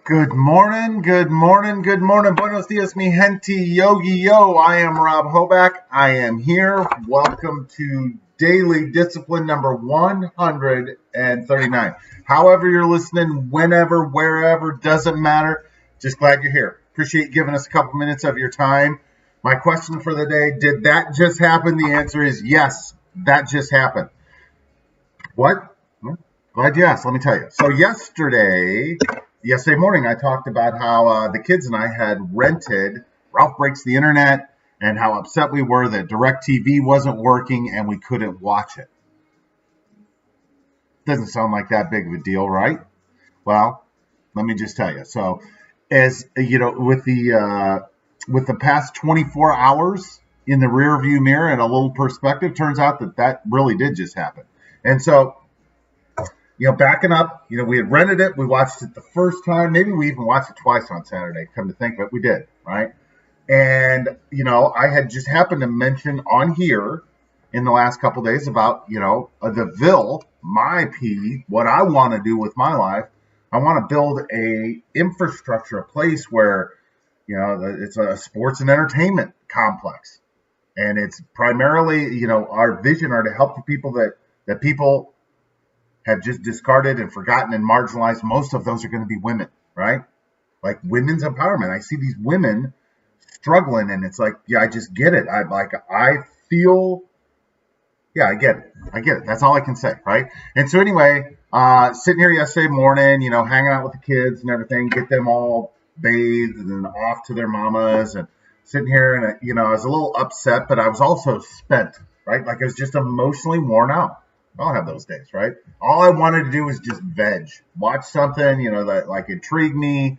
Good morning, good morning, good morning. Buenos dias, mi gente, yogi yo. I am Rob Hoback. I am here. Welcome to Daily Discipline number 139. However you're listening, whenever, wherever, doesn't matter. Just glad you're here. Appreciate you giving us a couple minutes of your time. My question for the day, did that just happen? The answer is yes, that just happened. What? Glad you asked. Let me tell you. So yesterday morning, I talked about how the kids and I had rented Ralph Breaks the Internet and how upset we were that DirecTV wasn't working and we couldn't watch it. Doesn't sound like that big of a deal, right? Well, let me just tell you. So, as you know, with the past 24 hours in the rear view mirror and a little perspective, turns out that really did just happen. And so, backing up, we had rented it. We watched it the first time. Maybe we even watched it twice on Saturday, come to think of it. We did, right? And, I had just happened to mention on here in the last couple of days about, the Ville, my P, what I want to do with my life. I want to build a infrastructure, a place where, it's a sports and entertainment complex. And it's primarily, our vision are to help the people that people have just discarded and forgotten and marginalized. Most of those are going to be women, right? Like women's empowerment. I see these women struggling, and it's like, yeah, I just get it. I feel, yeah, I get it. That's all I can say, right? And so anyway, sitting here yesterday morning, hanging out with the kids and everything, get them all bathed and then off to their mamas, and sitting here, and I was a little upset, but I was also spent, right? Like I was just emotionally worn out. I'll have those days, right? All I wanted to do was just veg, watch something, that like intrigued me,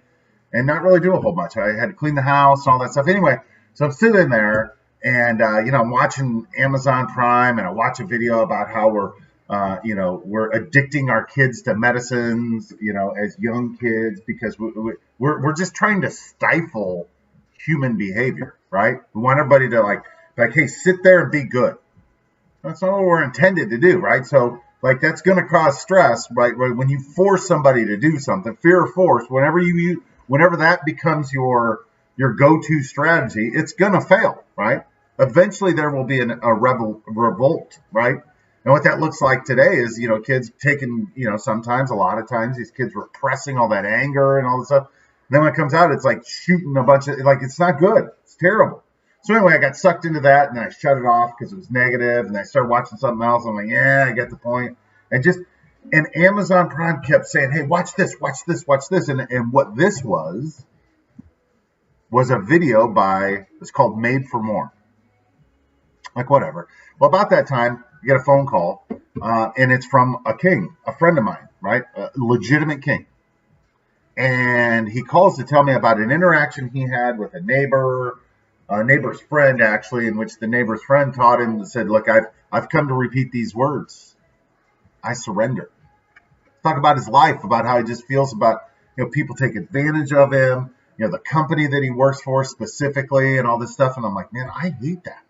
and not really do a whole bunch. I had to clean the house and all that stuff. Anyway, so I'm sitting there, and I'm watching Amazon Prime, and I watch a video about how we're addicting our kids to medicines, as young kids, because we're just trying to stifle human behavior, right? We want everybody to like, hey, sit there and be good. That's not what we're intended to do, right? So, that's going to cause stress, right? When you force somebody to do something, fear of force, whenever that becomes your go-to strategy, it's going to fail, right? Eventually, there will be a revolt, right? And what that looks like today is, kids taking, sometimes, a lot of times, these kids repressing all that anger and all this stuff. And then when it comes out, it's like shooting a bunch of, it's not good. It's terrible. So anyway, I got sucked into that, and then I shut it off because it was negative, and I started watching something else. I'm like, yeah, I get the point. And Amazon Prime kept saying, hey, watch this. And what this was a video it's called Made for More. Like, whatever. Well, about that time, you get a phone call, and it's from a king, a friend of mine, right? A legitimate king. And he calls to tell me about an interaction he had with a neighbor's friend, actually, in which the neighbor's friend taught him and said, look, I've come to repeat these words. I surrender. Talk about his life, about how he just feels about, people take advantage of him, the company that he works for specifically and all this stuff. And I'm like, man, I hate that.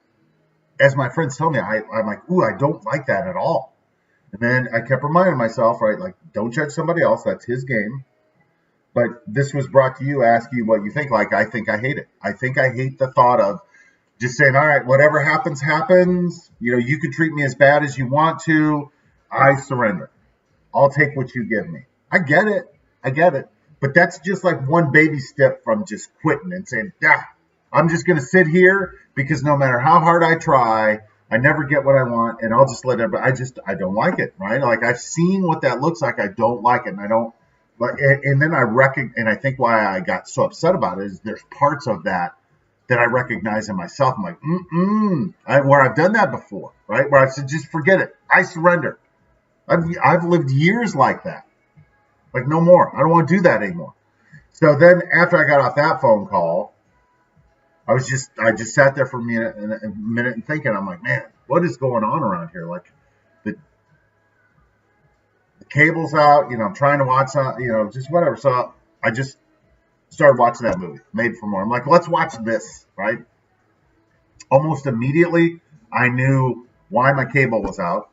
As my friends tell me, I'm like, ooh, I don't like that at all. And then I kept reminding myself, right, like, don't judge somebody else. That's his game. But this was brought to you, ask you what you think. Like, I think I hate it. I think I hate the thought of just saying, all right, whatever happens, happens. You can treat me as bad as you want to. I surrender. I'll take what you give me. I get it. But that's just like one baby step from just quitting and saying, I'm just going to sit here because no matter how hard I try, I never get what I want. And I'll just let everybody, I don't like it, right? Like, I've seen what that looks like. I don't like it. And I don't. And then and I think why I got so upset about it is there's parts of that I recognize in myself. I'm like, where I've done that before, right? Where I said, just forget it. I surrender. I've lived years like that. Like, no more. I don't want to do that anymore. So then after I got off that phone call, I just sat there for a minute and thinking, I'm like, man, what is going on around here? Like, the cable's out, I'm trying to watch, just whatever. So I just started watching that movie, Made for More. I'm like, let's watch this, right? Almost immediately, I knew why my cable was out.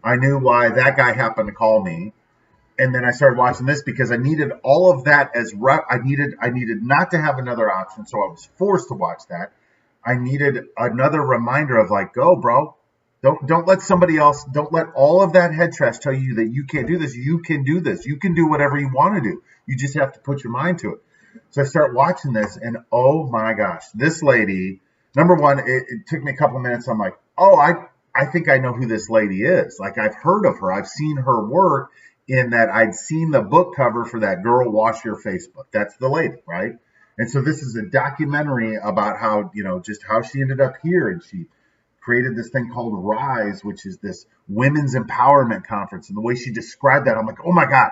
I knew why that guy happened to call me. And then I started watching this because I needed all of that as I needed not to have another option, so I was forced to watch that. I needed another reminder of like, go, bro. Don't let somebody else, don't let all of that head trash tell you that you can't do this. You can do this. You can do whatever you want to do. You just have to put your mind to it. So I start watching this, and oh my gosh, this lady, number one, it took me a couple of minutes. I'm like, oh, I think I know who this lady is. Like, I've heard of her. I've seen her work in that I'd seen the book cover for that Girl Wash Your Face book. That's the lady, right? And so this is a documentary about how, just how she ended up here. And she created this thing called Rise, which is this women's empowerment conference. And the way she described that, I'm like, oh my God,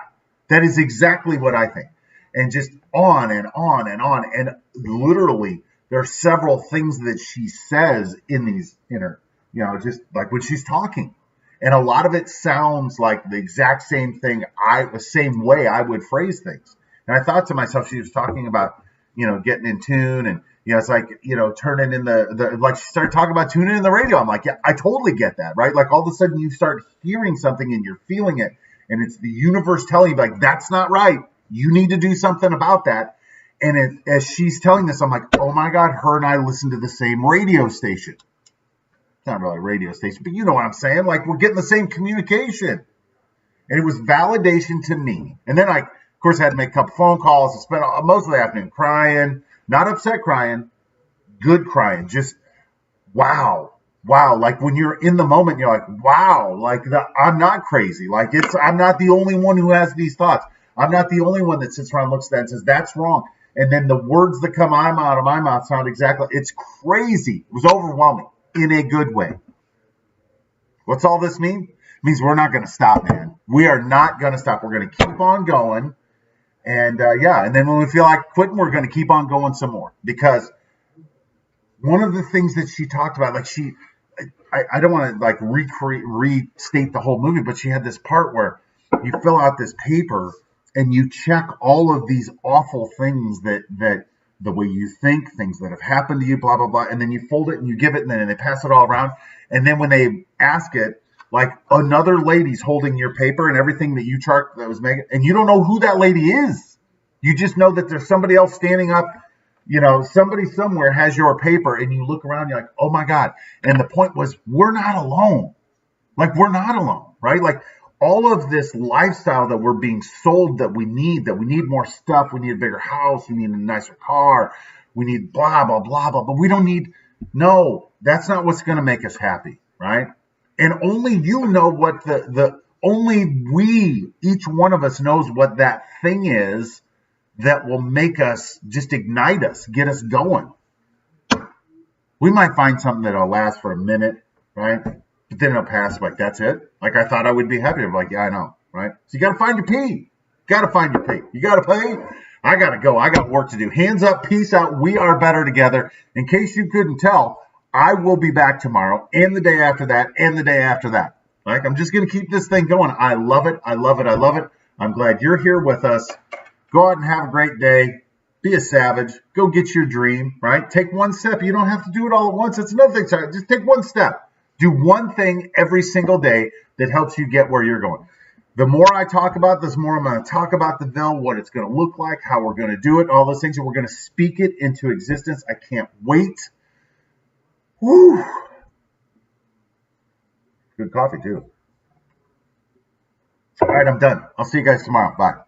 that is exactly what I think. And just on and on and on. And literally, there are several things that she says in her, just like when she's talking. And a lot of it sounds like the exact same thing, the same way I would phrase things. And I thought to myself, she was talking about, getting in tune, and, it's like, turning in like she started talking about tuning in the radio. I'm like, yeah, I totally get that, right? Like all of a sudden you start hearing something and you're feeling it, and it's the universe telling you, like, that's not right. You need to do something about that. And as she's telling this, I'm like, oh my God, her and I listen to the same radio station. It's not really a radio station, but you know what I'm saying? Like, we're getting the same communication. And it was validation to me. And then of course, I had to make a couple phone calls. I spent most of the afternoon crying, not upset crying, good crying. Just, wow. Like when you're in the moment, you're like, wow, like I'm not crazy. Like I'm not the only one who has these thoughts. I'm not the only one that sits around, looks at that and says, that's wrong. And then the words that come out of my mouth sound exactly, it's crazy. It was overwhelming in a good way. What's all this mean? It means we're not going to stop, man. We are not going to stop. We're going to keep on going. And and then when we feel like quitting, we're going to keep on going some more. Because one of the things that she talked about, like I don't want to like restate the whole movie, but she had this part where you fill out this paper and you check all of these awful things that the way you think, things that have happened to you, blah, blah, blah. And then you fold it and you give it, and then they pass it all around. And then when they ask it, like another lady's holding your paper and everything that you charted that was making, and you don't know who that lady is. You just know that there's somebody else standing up, somebody somewhere has your paper, and you look around, you're like, oh my God. And the point was, we're not alone. Like, we're not alone, right? Like all of this lifestyle that we're being sold that we need more stuff, we need a bigger house, we need a nicer car, we need blah, blah, blah, blah, but we don't need, no, that's not what's going to make us happy, right? And only you know what each one of us knows what that thing is that will make us, just ignite us, get us going. We might find something that'll last for a minute, right? But then it'll pass, like, that's it. Like, I thought I would be happy. I'm like, yeah, I know, right? So you got to find your P. Got to find your P. You got to pay. I got to go. I got work to do. Hands up, peace out. We are better together. In case you couldn't tell, I will be back tomorrow and the day after that and the day after that. Like, I'm just going to keep this thing going. I love it. I love it. I love it. I'm glad you're here with us. Go out and have a great day. Be a savage. Go get your dream, right? Take one step. You don't have to do it all at once. That's another thing. Sorry. Just take one step. Do one thing every single day that helps you get where you're going. The more I talk about this, the more I'm going to talk about the Ville, what it's going to look like, how we're going to do it, all those things, and we're going to speak it into existence. I can't wait. Woo! Good coffee, too. All right, I'm done. I'll see you guys tomorrow. Bye.